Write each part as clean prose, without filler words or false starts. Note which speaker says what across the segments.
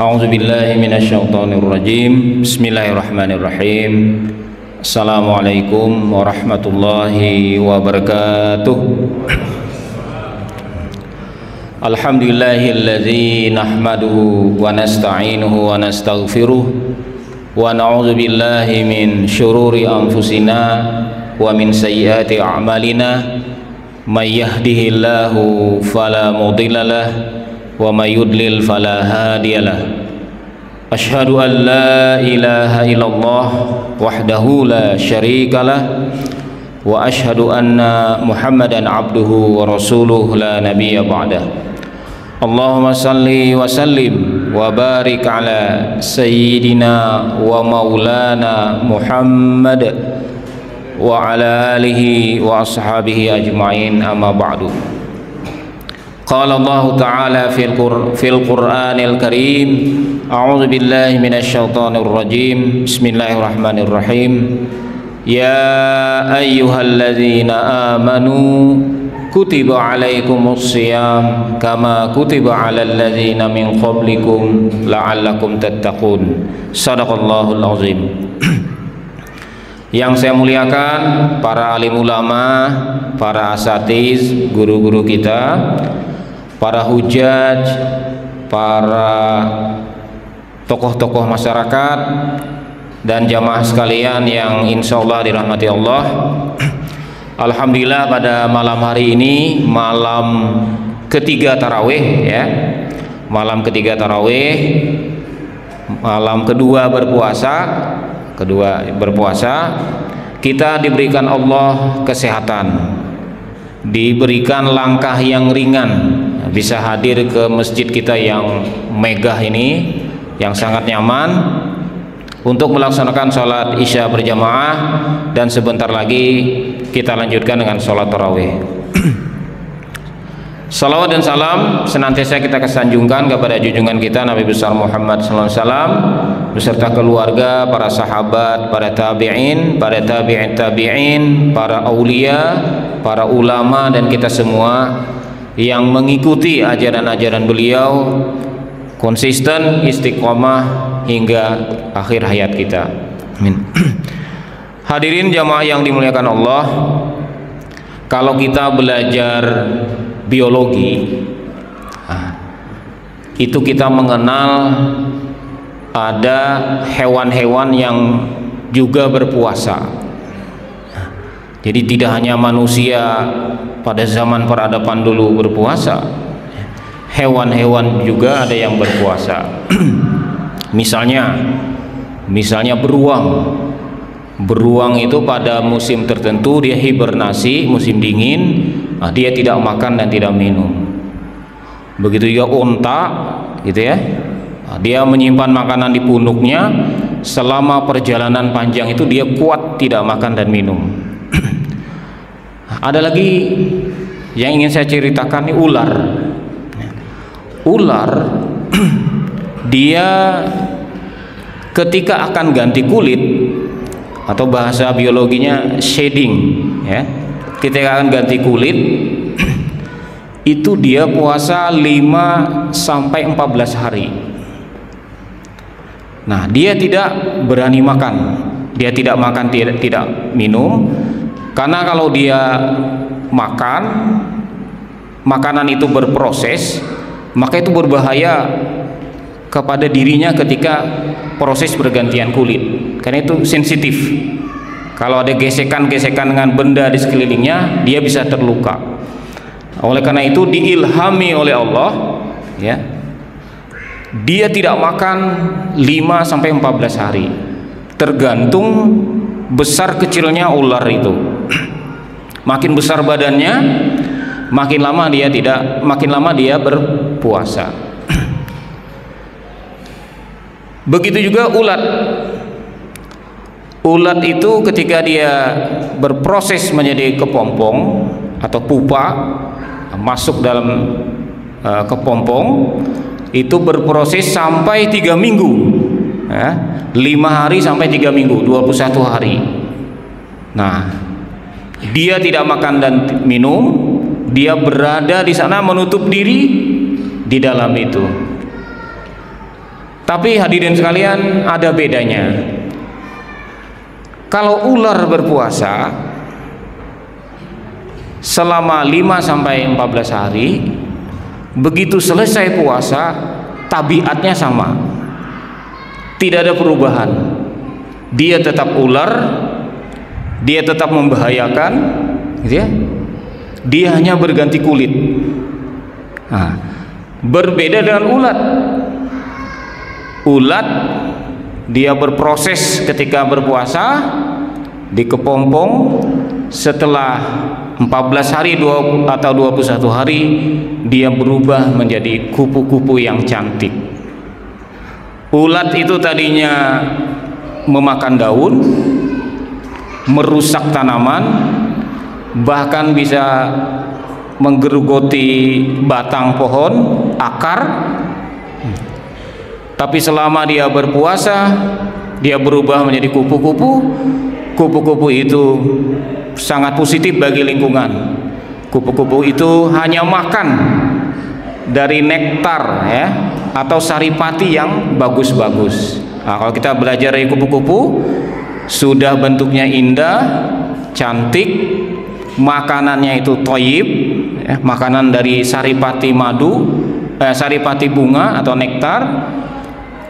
Speaker 1: A'udzubillahi minasyaitonirrajim. Bismillahirrahmanirrahim. Assalamualaikum warahmatullahi wabarakatuh. Alhamdulillahilladzi nahmaduhu wa nasta'inuhu wa nastaghfiruh wa na'udzu billahi min syururi anfusina wa min sayyiati a'malina. May yahdihillahu fala mudhillalah wa may yudlil fala hadiyalah. Asyhadu an la ilaha illallah wahdahu la syarikalah wa asyhadu anna Muhammadan abduhu wa rasuluh la nabiyya ba'dah. Allahumma salli wa sallim wa barik ala sayyidina wa maulana Muhammad wa ala alihi wa ashabihi ajma'in, amma ba'du. Qala Allah Ta'ala fil Qur'anil Karim. A'udzu billahi minasyaitonir rajim. Bismillahirrahmanirrahim. Ya ayyuhalladzina amanu kutiba alaikumus shiyam kama kutiba alal ladzina min qablikum la'allakum tattaqun. Shadaqallahul azim. Yang saya muliakan para alim ulama, para asatiz, guru-guru kita, para hujaj, para tokoh-tokoh masyarakat, dan jamaah sekalian yang insya Allah dirahmati Allah. Alhamdulillah pada malam hari ini malam ketiga tarawih, ya, malam ketiga tarawih, malam kedua berpuasa, kita diberikan Allah kesehatan, diberikan langkah yang ringan, bisa hadir ke masjid kita yang megah ini, yang sangat nyaman, untuk melaksanakan sholat isya berjamaah, dan sebentar lagi kita lanjutkan dengan sholat tarawih. Salawat dan salam senantiasa kita kesanjungkan kepada junjungan kita Nabi besar Muhammad SAW beserta keluarga, para sahabat, para tabi'in, para tabi'in tabi'in, para aulia, para ulama, dan kita semua yang mengikuti ajaran-ajaran beliau konsisten istiqomah hingga akhir hayat kita. Amin. Hadirin jamaah yang dimuliakan Allah, kalau kita belajar biologi, itu kita mengenal ada hewan-hewan yang juga berpuasa. Jadi tidak hanya manusia pada zaman peradaban dulu berpuasa, hewan-hewan juga ada yang berpuasa. Misalnya beruang itu pada musim tertentu dia hibernasi, musim dingin, dia tidak makan dan tidak minum. Begitu juga unta, gitu ya, dia menyimpan makanan di punuknya selama perjalanan panjang itu, dia kuat tidak makan dan minum. Ada lagi yang ingin saya ceritakan, ini ular dia ketika akan ganti kulit, atau bahasa biologinya shedding, ya, ketika akan ganti kulit itu dia puasa 5 sampai 14 hari. Nah, dia tidak berani makan, dia tidak makan, tidak minum, karena kalau dia makan, makanan itu berproses, maka itu berbahaya kepada dirinya ketika proses pergantian kulit, karena itu sensitif. Kalau ada gesekan-gesekan dengan benda di sekelilingnya, dia bisa terluka. Oleh karena itu diilhami oleh Allah, ya, dia tidak makan 5 sampai 14 hari, tergantung besar kecilnya ular itu. Makin besar badannya, makin lama dia berpuasa. Begitu juga ulat itu ketika dia berproses menjadi kepompong atau pupa, masuk dalam kepompong, itu berproses sampai 3 minggu, ya, 5 hari sampai 3 minggu, 21 hari. Nah, dia tidak makan dan minum, dia berada di sana menutup diri di dalam itu. Tapi hadirin sekalian, ada bedanya. Kalau ular berpuasa selama 5-14 hari, begitu selesai puasa tabiatnya sama, tidak ada perubahan. Dia tetap ular, dia tetap membahayakan, gitu ya. Dia hanya berganti kulit. Nah, berbeda dengan ulat. Ulat dia berproses ketika berpuasa di kepompong, setelah 14 hari atau 21 hari dia berubah menjadi kupu-kupu yang cantik. Ulat itu tadinya memakan daun, merusak tanaman, bahkan bisa menggerogoti batang pohon, akar. Tapi selama dia berpuasa, dia berubah menjadi kupu-kupu. Kupu-kupu itu sangat positif bagi lingkungan. Kupu-kupu itu hanya makan dari nektar, ya, atau saripati yang bagus-bagus. Nah, kalau kita belajar dari kupu-kupu, sudah bentuknya indah, cantik, makanannya itu thayyib, ya, makanan dari saripati madu, saripati bunga atau nektar.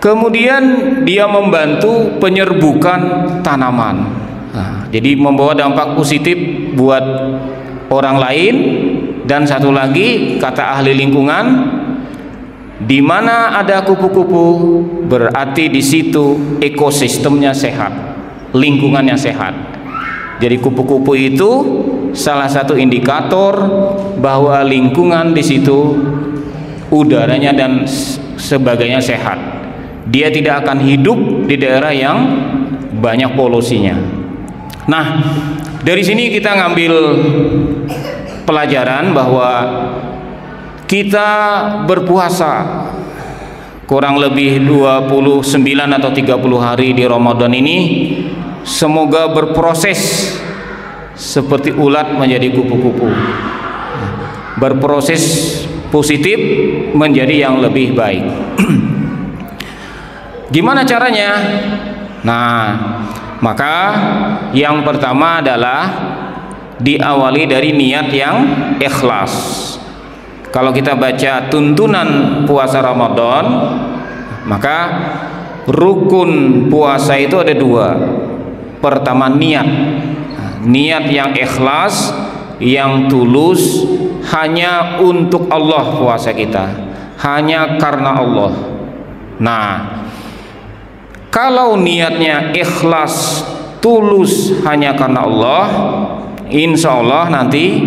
Speaker 1: Kemudian dia membantu penyerbukan tanaman. Nah, jadi membawa dampak positif buat orang lain. Dan satu lagi, kata ahli lingkungan, di mana ada kupu-kupu berarti di situ ekosistemnya sehat, lingkungannya sehat. Jadi kupu-kupu itu salah satu indikator bahwa lingkungan di situ udaranya dan sebagainya sehat. Dia tidak akan hidup di daerah yang banyak polusinya. Nah, dari sini kita ngambil pelajaran bahwa kita berpuasa kurang lebih 29 atau 30 hari di Ramadan ini, semoga berproses seperti ulat menjadi kupu-kupu, berproses positif menjadi yang lebih baik. Gimana caranya? Nah, maka yang pertama adalah diawali dari niat yang ikhlas. Kalau kita baca tuntunan puasa Ramadan, maka rukun puasa itu ada dua. Pertama niat, niat yang ikhlas, yang tulus, hanya untuk Allah puasa kita, hanya karena Allah. Nah, kalau niatnya ikhlas, tulus, hanya karena Allah, insya Allah nanti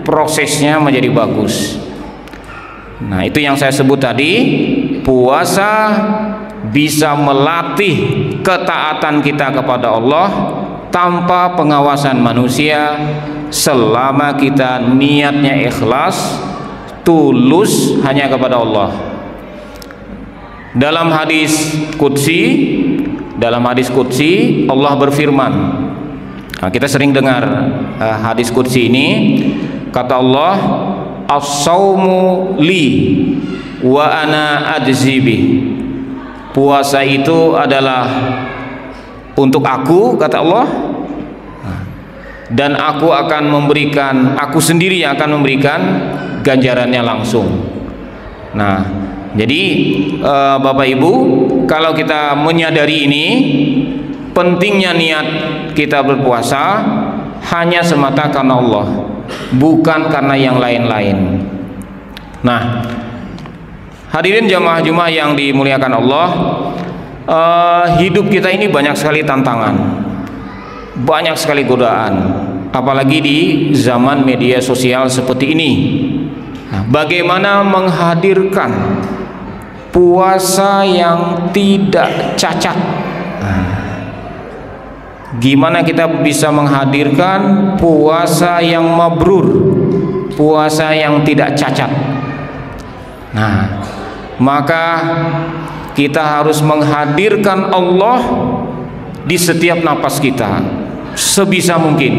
Speaker 1: prosesnya menjadi bagus. Nah, itu yang saya sebut tadi, puasa bisa melatih ketaatan kita kepada Allah tanpa pengawasan manusia selama kita niatnya ikhlas, tulus, hanya kepada Allah. Dalam hadis qudsi Allah berfirman. Nah, kita sering dengar hadis qudsi ini. Kata Allah, as-saumu li wa ana ajzibi. Puasa itu adalah untuk aku, kata Allah, dan aku sendiri yang akan memberikan ganjarannya langsung. Nah, jadi Bapak Ibu, kalau kita menyadari ini, pentingnya niat kita berpuasa hanya semata karena Allah, bukan karena yang lain-lain. Nah, hadirin jamaah Jumat yang dimuliakan Allah, hidup kita ini banyak sekali tantangan, banyak sekali godaan, apalagi di zaman media sosial seperti ini. Nah, bagaimana menghadirkan puasa yang tidak cacat? Gimana kita bisa menghadirkan puasa yang mabrur, puasa yang tidak cacat? Nah, maka kita harus menghadirkan Allah di setiap napas kita sebisa mungkin.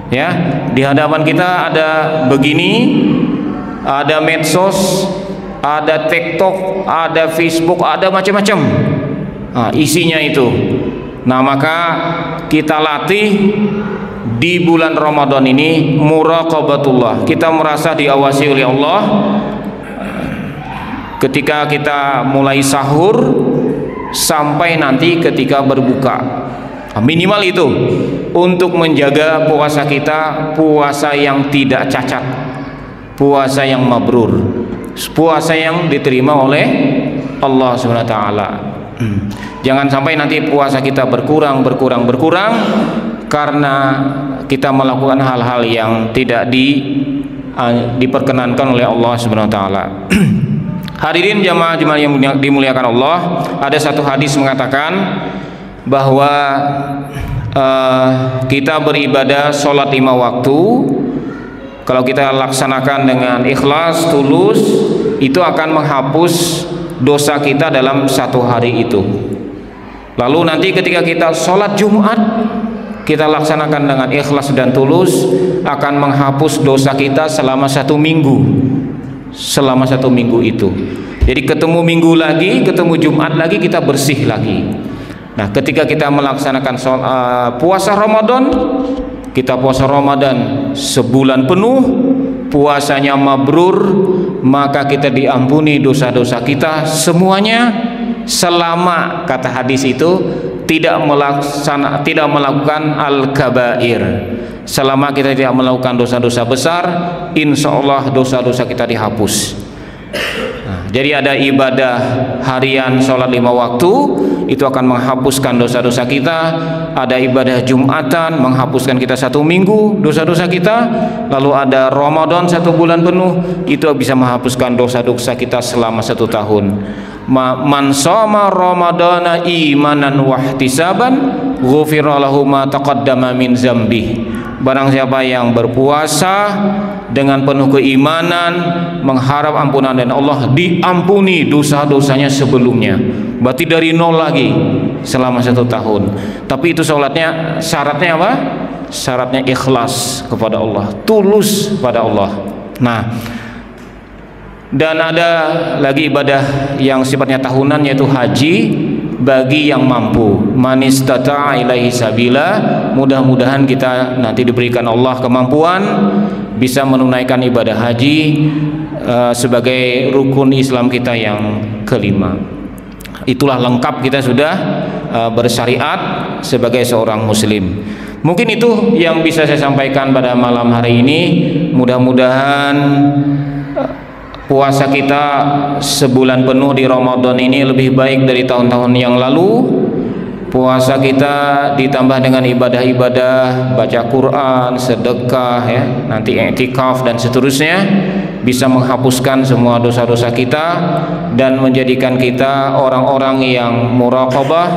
Speaker 1: Ya, di hadapan kita ada begini, ada medsos, ada TikTok, ada Facebook, ada macam-macam. Nah, isinya itu. Nah, maka kita latih di bulan Ramadan ini muraqabatullah. Kita merasa diawasi oleh Allah ketika kita mulai sahur sampai nanti ketika berbuka. Minimal itu untuk menjaga puasa kita, puasa yang tidak cacat, puasa yang mabrur, puasa yang diterima oleh Allah Subhanahu wa taala. Jangan sampai nanti puasa kita berkurang karena kita melakukan hal-hal yang tidak diperkenankan oleh Allah Subhanahu wa taala. Hadirin jamaah yang dimuliakan Allah, ada satu hadis mengatakan bahwa kita beribadah sholat 5 waktu, kalau kita laksanakan dengan ikhlas, tulus, itu akan menghapus dosa kita dalam satu hari itu. Lalu nanti ketika kita sholat Jumat, kita laksanakan dengan ikhlas dan tulus, akan menghapus dosa kita selama 1 minggu. Selama 1 minggu itu. Jadi ketemu minggu lagi, ketemu Jumat lagi, kita bersih lagi. Nah, ketika kita melaksanakan puasa Ramadan, kita puasa Ramadan sebulan penuh, puasanya mabrur, maka kita diampuni dosa-dosa kita semuanya, selama kata hadis itu tidak melakukan al-kabair. Selama kita tidak melakukan dosa-dosa besar, insya Allah dosa-dosa kita dihapus. Nah, jadi ada ibadah harian sholat 5 waktu, itu akan menghapuskan dosa-dosa kita. Ada ibadah Jumatan, menghapuskan kita 1 minggu dosa-dosa kita. Lalu ada Ramadan 1 bulan penuh, itu bisa menghapuskan dosa-dosa kita selama 1 tahun. Man shoma ramadana imanan wahtisaban ghufira lahu ma taqaddama min dzambi. Barang siapa yang berpuasa dengan penuh keimanan, mengharap ampunan dari Allah, diampuni dosa-dosanya sebelumnya. Berarti dari nol lagi selama 1 tahun. Tapi itu sholatnya syaratnya apa? Syaratnya ikhlas kepada Allah, tulus pada Allah. Nah, dan ada lagi ibadah yang sifatnya tahunan, yaitu haji bagi yang mampu. Man istata'a ilaihi sabila. Mudah-mudahan kita nanti diberikan Allah kemampuan bisa menunaikan ibadah haji sebagai rukun Islam kita yang kelima. Itulah lengkap kita sudah bersyariat sebagai seorang muslim. Mungkin itu yang bisa saya sampaikan pada malam hari ini. Mudah-mudahan puasa kita sebulan penuh di Ramadan ini lebih baik dari tahun-tahun yang lalu. Puasa kita ditambah dengan ibadah-ibadah, baca Quran, sedekah, ya, nanti i'tikaf dan seterusnya, bisa menghapuskan semua dosa-dosa kita dan menjadikan kita orang-orang yang muraqabah,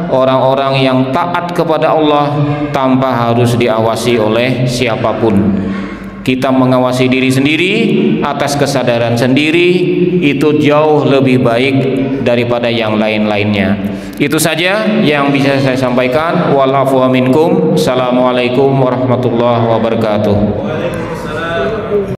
Speaker 1: orang-orang yang taat kepada Allah tanpa harus diawasi oleh siapapun. Kita mengawasi diri sendiri atas kesadaran sendiri, itu jauh lebih baik daripada yang lain-lainnya. Itu saja yang bisa saya sampaikan. Wal afwa minkum. Assalamualaikum warahmatullahi wabarakatuh.